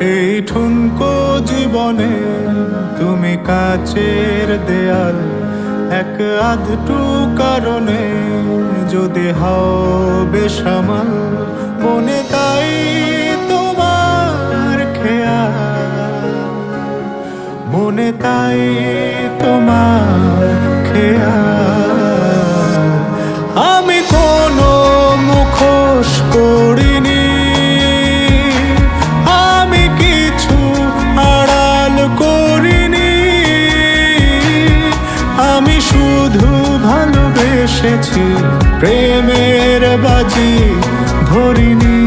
এই ঠুনকো জীবনে তুমি কাচের দেয়াল, এক আধটু কারণে যদি হও বেসামাল, মনে তাই তোমার খেয়াল, মনে তাই তোমার খেয়াল। আমি কোনো মুখোশ পড়িনি, আমি কিছু আড়াল করিনি, আমি শুধু ভালোবেসেছি, প্রেমের বাজি ধরিনি।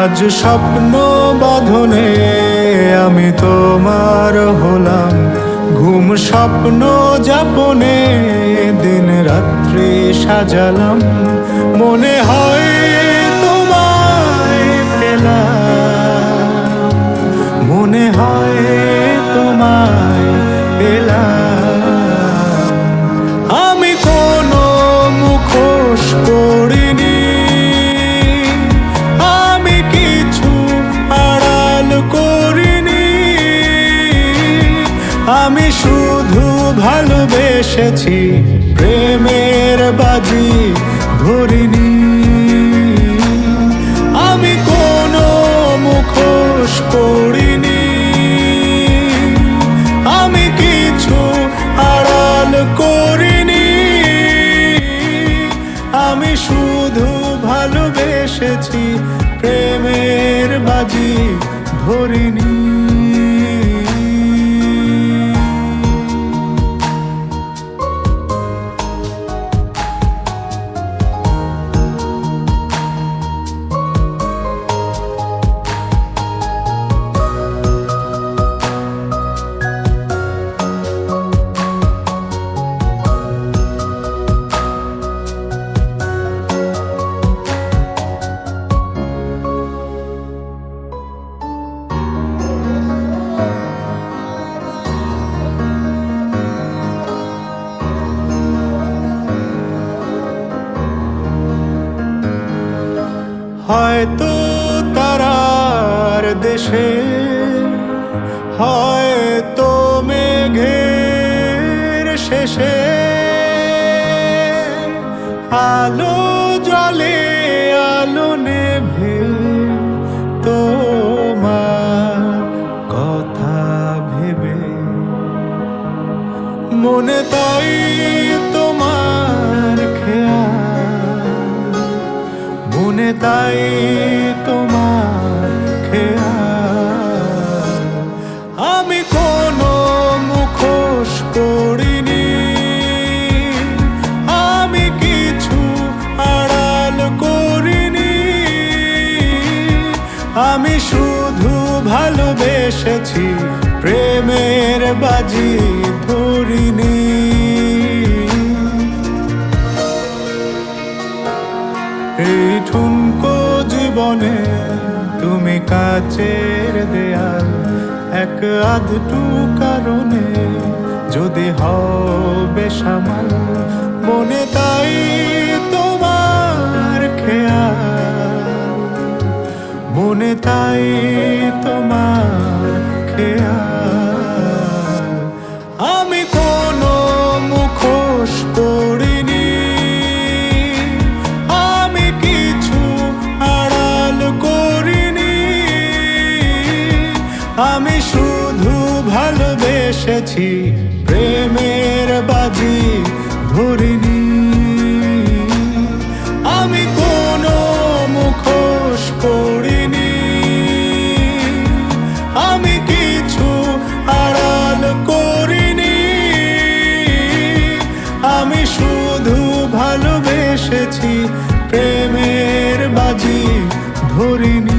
আজ স্বপ্ন বাঁধনে আমি তোমার হলাম, ঘুম স্বপ্ন যাপনে দিন রাত্রি সাজালাম, মনে হয় তোমায় পেলাম, মনে হয় তোমায় পেলাম। আমি কোনো মুখোশ পড়িনি, আমি কিছু আড়াল করিনি, আমি শুধু ভালোবেসেছি, প্রেমের বাজি ধরিনি। আমি কোনো মুখোশ পড়িনি, আমি কিছু আড়াল করিনি, আমি শুধু ভালোবেসেছি, প্রেমের বাজি ধরিনি। হয়তো তারার দেশে, হয়তো মেঘের শেষে, আলো জলে আলো নেভে তোমার কথা ভেবে, মনে তাই তোমার খেয়াল, মনে তাই তোমার খেয়াল। আমি কোনো মুখোশ পড়িনি, আমি কিছু আড়াল করিনি, আমি শুধু ভালোবেসেছি, প্রেমের বাজি ধরিনি। এই ঠুনকো জীবনে তুমি কাচের দেয়াল, এক আধটু কারণে যদি হও বেসামাল, মনে তাই তোমার খেয়াল, মনে তাই তোমার খেয়াল। আমি কোনো মুখোশ পড়িনি, আমি কিছু আড়াল করিনি, আমি শুধু ভালোবেসেছি, প্রেমের বাজি ধরিনি। আমি কোনো মুখোশ পড়িনি, আমি কিছু আড়াল করিনি, আমি শুধু ভালোবেসেছি, প্রেমের বাজি ধরিনি।